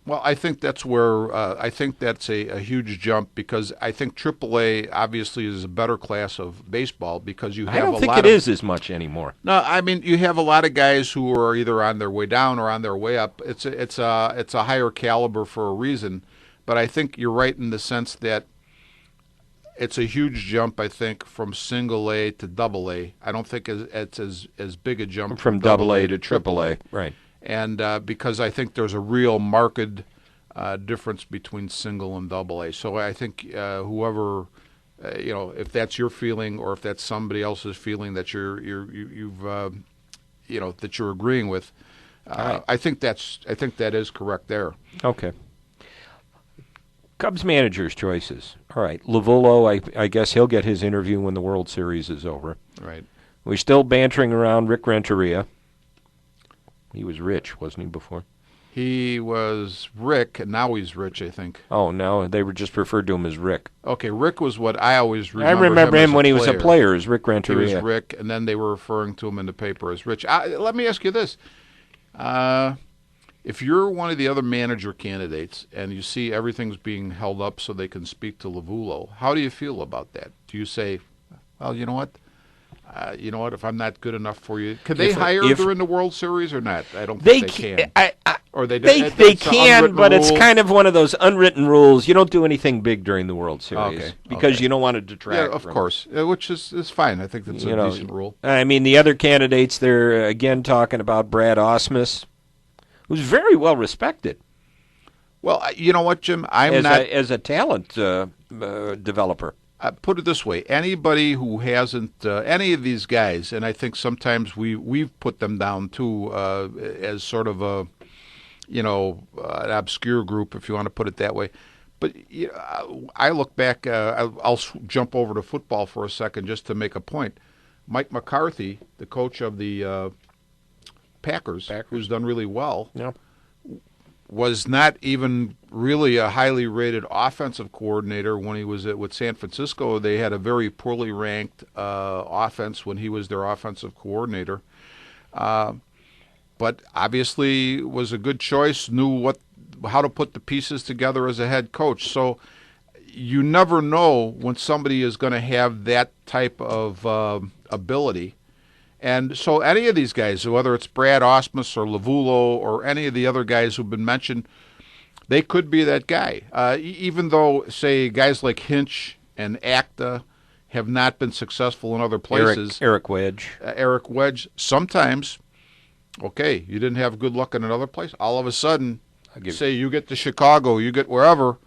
Well, I think that's where I think that's a huge jump, because I think AAA obviously is a better class of baseball because you have a lot of... I don't think it is as much anymore. No, I mean, you have a lot of guys who are either on their way down or on their way up. It's a higher caliber for a reason, but I think you're right in the sense that it's a huge jump, I think, from single A to double A. I don't think it's as big a jump From double A to triple A. Right. And because I think there's a real marked difference between single and double A. So I think whoever, if that's your feeling or if that's somebody else's feeling that you've that you're agreeing with, right. I think that is correct there. Okay. Cubs managers' choices. All right. Lovullo, I guess he'll get his interview when the World Series is over. Right. We're still bantering around Rick Renteria. He was rich, wasn't he, before? He was Rick, and now he's Rich, I think. Oh, no, they were just referred to him as Rick. Okay, Rick was what I always remember. I remember him when he was a player. player, as Rick Renteria. He was Rick, and then they were referring to him in the paper as Rich. Let me ask you this. If you're one of the other manager candidates and you see everything's being held up so they can speak to Lovullo, how do you feel about that? Do you say, well, you know what? If I'm not good enough for you, can they hire during the World Series or not? I don't think they can. Or they can, but it's kind of one of those unwritten rules. You don't do anything big during the World Series because you don't want to detract. Yeah, of course, which is fine. I think that's a decent rule. I mean, the other candidates, they're again talking about Brad Ausmus, who's very well respected. Well, you know what, Jim? As a talent developer. Put it this way: anybody who hasn't any of these guys, and I think sometimes we've put them down too as sort of an obscure group, if you want to put it that way. But I look back. I'll jump over to football for a second just to make a point. Mike McCarthy, the coach of the Packers, who's done really well. Yeah. Was not even really a highly rated offensive coordinator when he was with San Francisco. They had a very poorly ranked offense when he was their offensive coordinator. But obviously was a good choice, knew how to put the pieces together as a head coach. So you never know when somebody is going to have that type of ability. And so any of these guys, whether it's Brad Ausmus or Lovullo or any of the other guys who've been mentioned, they could be that guy. Even though, say, guys like Hinch and Acta have not been successful in other places. Eric Wedge. Eric Wedge. Sometimes, okay, you didn't have good luck in another place. All of a sudden, say you get to Chicago, you get wherever,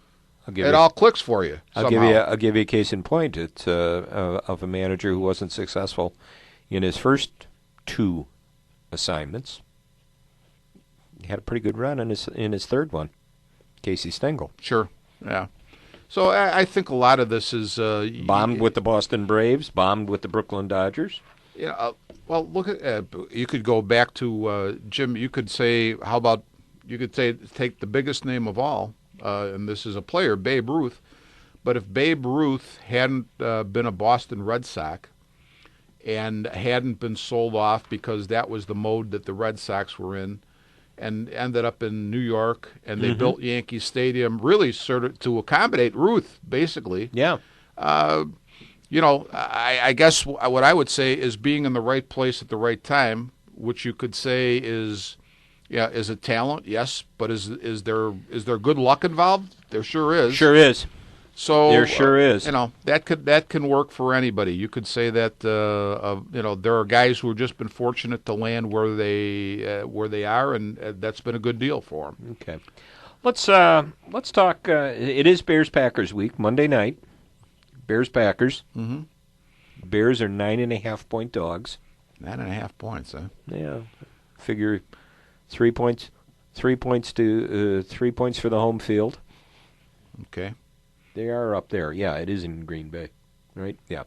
it all clicks for you. I'll give you a case in point. It's of a manager who wasn't successful in his first 2 assignments. He had a pretty good run in his third one, Casey Stengel. Sure, yeah. So I think a lot of this is bombed with the Boston Braves, bombed with the Brooklyn Dodgers. Yeah. Well, look at you could go back to Jim. You could say, take the biggest name of all, and this is a player, Babe Ruth. But if Babe Ruth hadn't been a Boston Red Sox and hadn't been sold off because that was the mode that the Red Sox were in, and ended up in New York, and they built Yankee Stadium really sort of to accommodate Ruth, basically. Yeah. I guess what I would say is being in the right place at the right time, which you could say is a talent, yes, but is there good luck involved? There sure is. Sure is. So there sure is. That can work for anybody. You could say that there are guys who have just been fortunate to land where they are, and that's been a good deal for them. Okay, let's talk. It is Bears-Packers week, Monday night. Bears-Packers. Mm-hmm. Bears are 9.5-point dogs. 9.5 points, huh? Yeah, figure 3 points. 3 points to 3 points for the home field. Okay. They are up there. Yeah, it is in Green Bay, right? Yeah.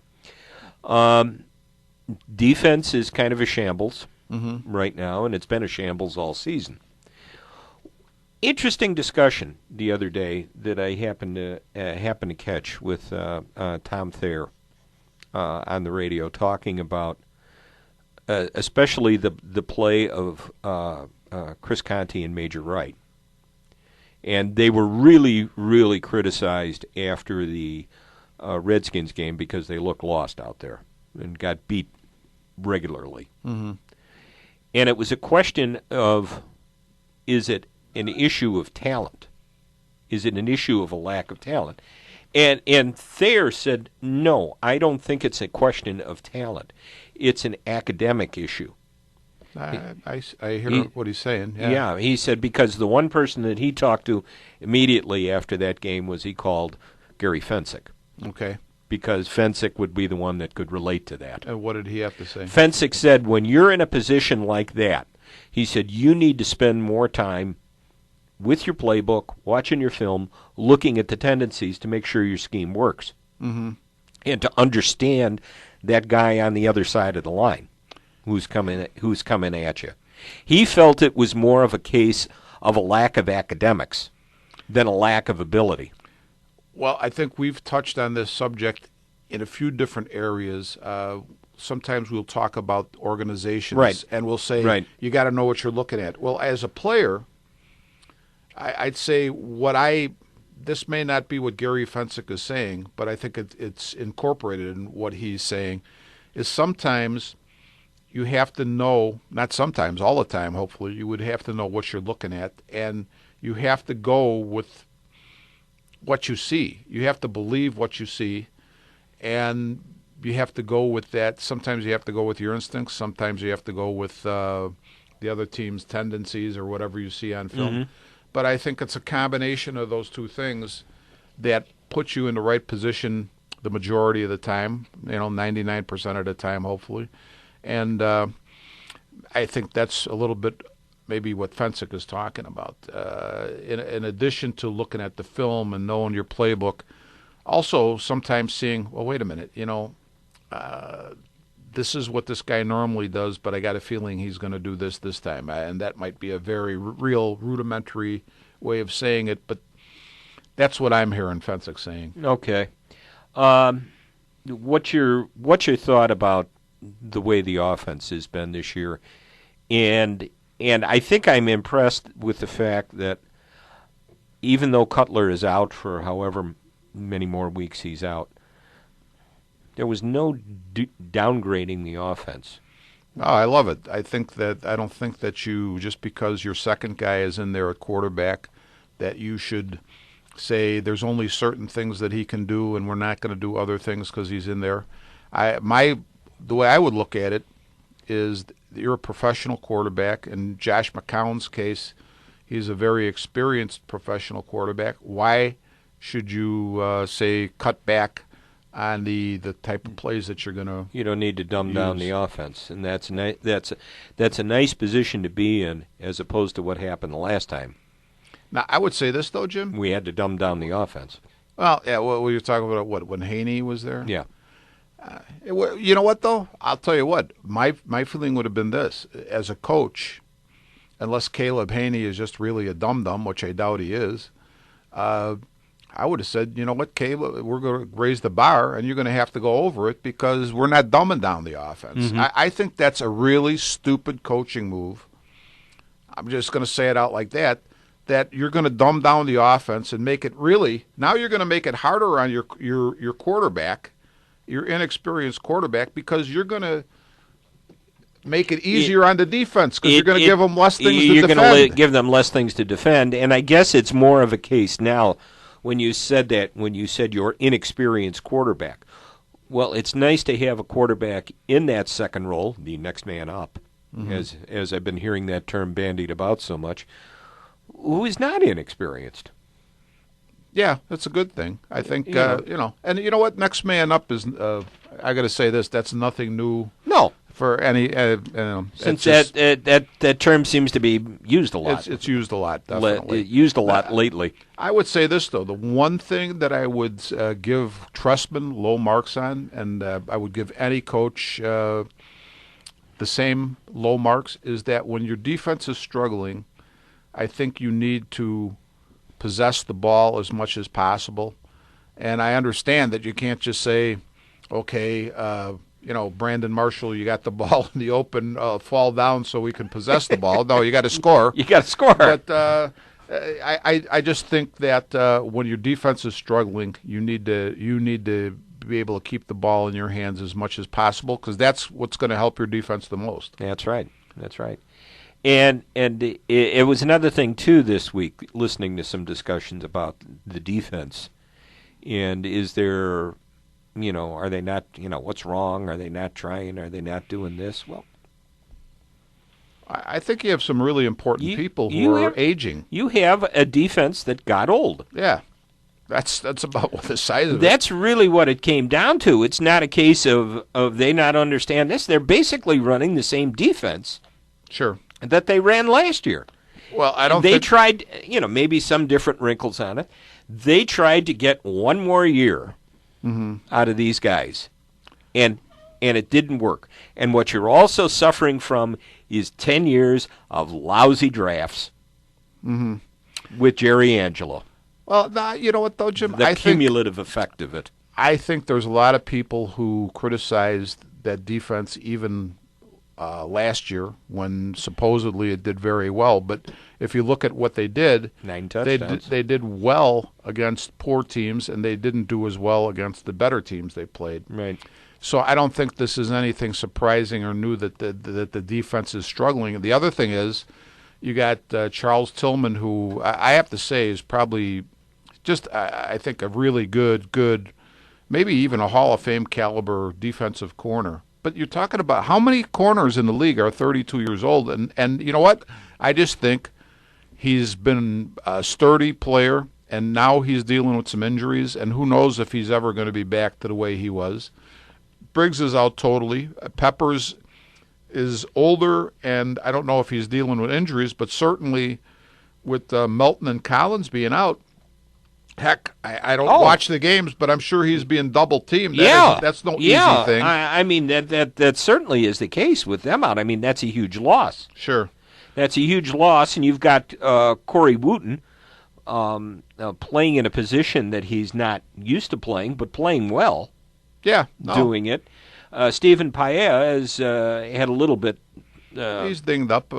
Defense is kind of a shambles right now, and it's been a shambles all season. Interesting discussion the other day that I happened to catch with Tom Thayer on the radio, talking about especially the play of Chris Conte and Major Wright. And they were really, really criticized after the Redskins game because they looked lost out there and got beat regularly. Mm-hmm. And it was a question of, is it an issue of talent? Is it an issue of a lack of talent? And Thayer said, no, I don't think it's a question of talent. It's an academic issue. I hear what he's saying. Yeah, he said because the one person that he talked to immediately after that game was he called Gary Fensick. Okay. Because Fensick would be the one that could relate to that. And what did he have to say? Fensick said when you're in a position like that, he said you need to spend more time with your playbook, watching your film, looking at the tendencies to make sure your scheme works. Mm-hmm. And to understand that guy on the other side of the line who's coming at you. He felt it was more of a case of a lack of academics than a lack of ability. Well, I think we've touched on this subject in a few different areas. Sometimes we'll talk about organizations, right, and we'll say, right, you got to know what you're looking at. Well, as a player, I'd say this may not be what Gary Fensick is saying, but I think it's incorporated in what he's saying, is sometimes you have to know, not sometimes, all the time, hopefully, you would have to know what you're looking at, and you have to go with what you see. You have to believe what you see, and you have to go with that. Sometimes you have to go with your instincts. Sometimes you have to go with the other team's tendencies or whatever you see on film. Mm-hmm. But I think it's a combination of those two things that puts you in the right position the majority of the time, 99% of the time, hopefully. And I think that's a little bit maybe what Fensick is talking about. In addition to looking at the film and knowing your playbook, also sometimes seeing, well, wait a minute, this is what this guy normally does, but I got a feeling he's going to do this time. And that might be a very real rudimentary way of saying it, but that's what I'm hearing Fensick saying. Okay. What's your thought about the way the offense has been this year? And I think I'm impressed with the fact that even though Cutler is out for however many more weeks he's out, there was no downgrading the offense. Oh, I love it. I don't think that you, just because your second guy is in there at quarterback, that you should say there's only certain things that he can do and we're not going to do other things because he's in there. The way I would look at it is you're a professional quarterback. In Josh McCown's case, he's a very experienced professional quarterback. Why should you say cut back on the type of plays that you're going to You don't need to dumb down the offense, and that's a nice position to be in as opposed to what happened the last time. Now, I would say this, though, Jim. We had to dumb down the offense. Well, yeah, well, you're talking about when Haney was there? Yeah. You know what, though? I'll tell you what. My feeling would have been this. As a coach, unless Caleb Haney is just really a dum-dum, which I doubt he is, I would have said, you know what, Caleb, we're going to raise the bar, and you're going to have to go over it because we're not dumbing down the offense. Mm-hmm. I think that's a really stupid coaching move. I'm just going to say it out like that you're going to dumb down the offense and make it really – now you're going to make it harder on your quarterback, your inexperienced quarterback, because you're going to make it easier on the defense because you're going to give them less things to defend. You're going to give them less things to defend, and I guess it's more of a case now when you said your inexperienced quarterback. Well, it's nice to have a quarterback in that second role, the next man up, mm-hmm. as I've been hearing that term bandied about so much, who is not inexperienced. Yeah, that's a good thing. I think, and you know what? Next man up is, I got to say this, that's nothing new. No. For any, since that term seems to be used a lot. It's used a lot, definitely. Used a lot lately. I would say this, though. The one thing that I would give Trestman low marks on, and I would give any coach the same low marks, is that when your defense is struggling, I think you need to possess the ball as much as possible. And I understand that you can't just say, okay, Brandon Marshall, you got the ball in the open, fall down so we can possess the ball. No, you got to score. You got to score. But I just think that when your defense is struggling, you need to be able to keep the ball in your hands as much as possible because that's what's going to help your defense the most. That's right. That's right. And it was another thing, too, this week, listening to some discussions about the defense, And is there, are they not, what's wrong? Are they not trying? Are they not doing this? Well, I think you have some really important people who are aging. You have a defense that got old. Yeah. That's about what the size of it. That's really what it came down to. It's not a case of they not understand this. They're basically running the same defense. Sure. That they ran last year. Well, I don't They think... tried, maybe some different wrinkles on it. They tried to get one more year out of these guys, and it didn't work. And what you're also suffering from is 10 years of lousy drafts with Jerry Angelo. Well, you know what, though, Jim? The cumulative effect of it. I think there's a lot of people who criticized that defense even last year when supposedly it did very well. But if you look at what they did, 9 touchdowns. They did well against poor teams, and they didn't do as well against the better teams they played. Right. So I don't think this is anything surprising or new that the defense is struggling. The other thing is you got Charles Tillman, who I have to say is probably just, I think, a really good, maybe even a Hall of Fame caliber defensive corner. But you're talking about how many corners in the league are 32 years old? And you know what? I just think he's been a sturdy player, and now he's dealing with some injuries, and who knows if he's ever going to be back to the way he was. Briggs is out totally. Peppers is older, and I don't know if he's dealing with injuries, but certainly with Melton and Collins being out, heck, I don't watch the games, but I'm sure he's being double teamed. That's no easy thing. I mean, that certainly is the case with them out. I mean, that's a huge loss. Sure. That's a huge loss, and you've got Corey Wooten playing in a position that he's not used to playing, but playing well. Yeah, doing it. Stephen Paea has had a little bit. He's dinged up.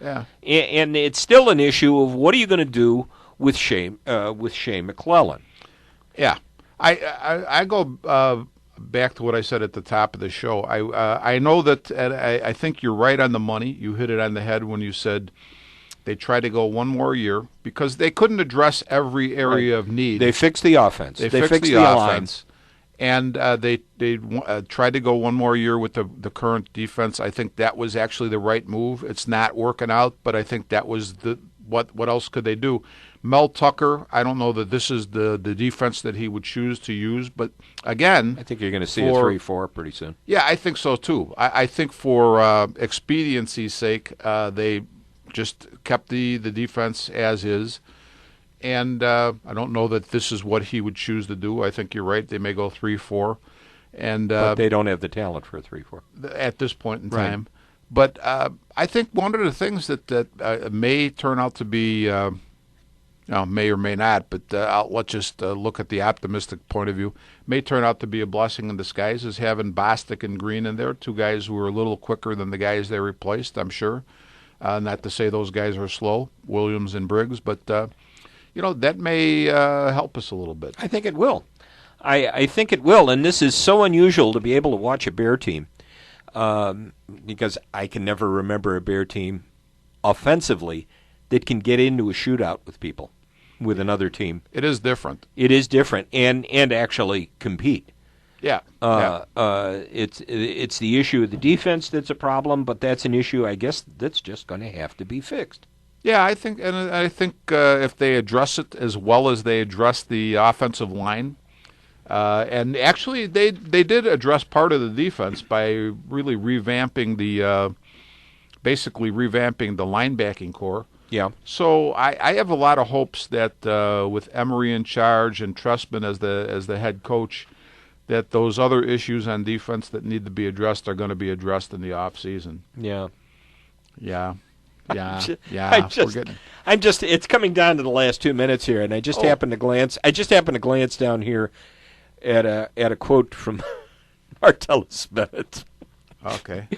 Yeah, and it's still an issue of what are you going to do with Shane McClellan. Yeah, I go back to what I said at the top of the show. I know that I think you're right on the money. You hit it on the head when you said they tried to go one more year because they couldn't address every area of need. They fixed the offense. They fixed the offense. And they tried to go one more year with the current defense. I think that was actually the right move. It's not working out, but I think that was what else could they do? Mel Tucker, I don't know that this is the defense that he would choose to use, but again, I think you're going to see a 3-4 pretty soon. Yeah, I think so too. I think for expediency's sake, they just kept the defense as is. And I don't know that this is what he would choose to do. I think you're right. They may go 3-4, but they don't have the talent for a 3-4 at this point in time. But I think one of the things that may turn out to be, may or may not, but let's just look at the optimistic point of view. May turn out to be a blessing in disguise is having Bostic and Green in there, two guys who are a little quicker than the guys they replaced. I'm sure. Not to say those guys are slow, Williams and Briggs, but. That may help us a little bit. I think it will. I think it will, and this is so unusual to be able to watch a Bear team because I can never remember a Bear team offensively that can get into a shootout with people, with another team. It is different. It is different, and actually compete. Yeah. It's the issue of the defense that's a problem, but that's an issue, I guess, that's just going to have to be fixed. Yeah, I think if they address it as well as they address the offensive line, and actually they did address part of the defense by really revamping the linebacking core. Yeah. So I have a lot of hopes that with Emery in charge and Trestman as the head coach, that those other issues on defense that need to be addressed are going to be addressed in the off season. Yeah. Yeah. Yeah, it's coming down to the last 2 minutes here, and I just happened to glance down here at a quote from Martellus Bennett. Okay.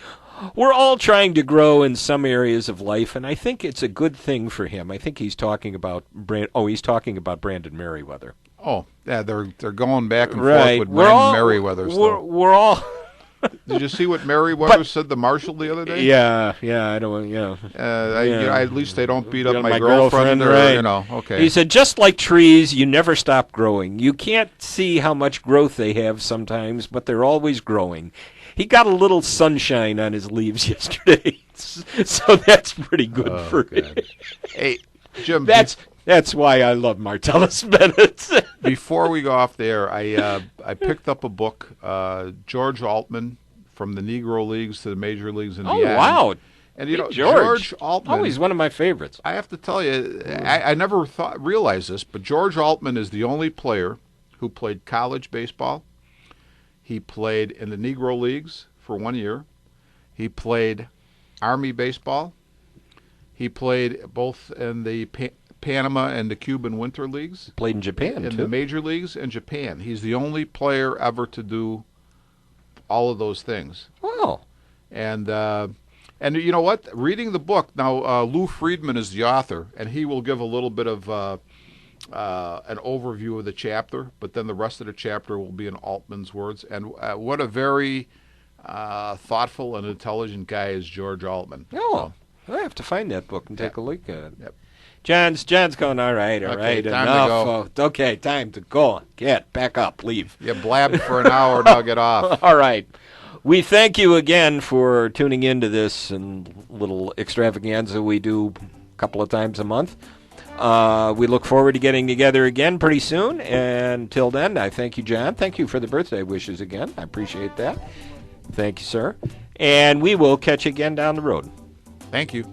We're all trying to grow in some areas of life, and I think it's a good thing for him. I think he's talking about Brandon Merriweather. Oh, yeah, they're going back and forth with Brandon Merriweather. We're all Did you see what Merriweather said to Marshall the other day? Yeah, I don't, At least they don't beat up You know, my girlfriend, or, right. okay. He said, just like trees, you never stop growing. You can't see how much growth they have sometimes, but they're always growing. He got a little sunshine on his leaves yesterday, so that's pretty good for him. Hey, Jim, That's why I love Martellus Bennett. before we go off there, I picked up a book, George Altman, From the Negro Leagues to the Major Leagues and Oh, Beyond. wow. And, you know, George Altman... Oh, he's one of my favorites. I have to tell you, I never realized this, but George Altman is the only player who played college baseball. He played in the Negro Leagues for 1 year. He played Army baseball. He played both in the Panama and the Cuban Winter Leagues. Played in Japan, in too. the major leagues in Japan. He's the only player ever to do all of those things. Wow. And you know what? Reading the book, now Lou Friedman is the author, and he will give a little bit of an overview of the chapter, but then the rest of the chapter will be in Altman's words. And what a very thoughtful and intelligent guy is George Altman. Oh, I have to find that book and take a look at it. Yep. John's going, all right, Okay, time enough. to go. Okay, time to go. Get back up, leave. You blabbed for an hour, now get off. All right. We thank you again for tuning into this and little extravaganza we do a couple of times a month. We look forward to getting together again pretty soon. And until then, I thank you, John. Thank you for the birthday wishes again. I appreciate that. Thank you, sir. And we will catch you again down the road. Thank you.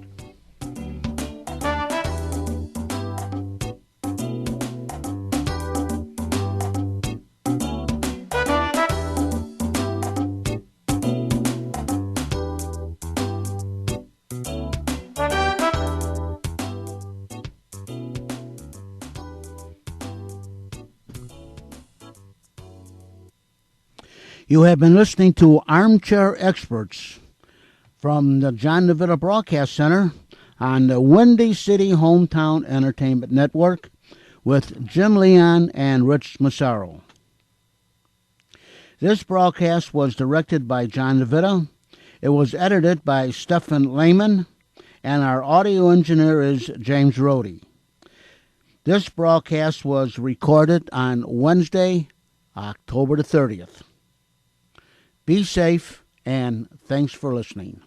You have been listening to Armchair Experts from the John DeVita Broadcast Center on the Windy City Hometown Entertainment Network with Jim Leon and Rich Massaro. This broadcast was directed by John DeVita. It was edited by Stephen Lehman, and our audio engineer is James Rohde. This broadcast was recorded on Wednesday, October the 30th. Be safe, and thanks for listening.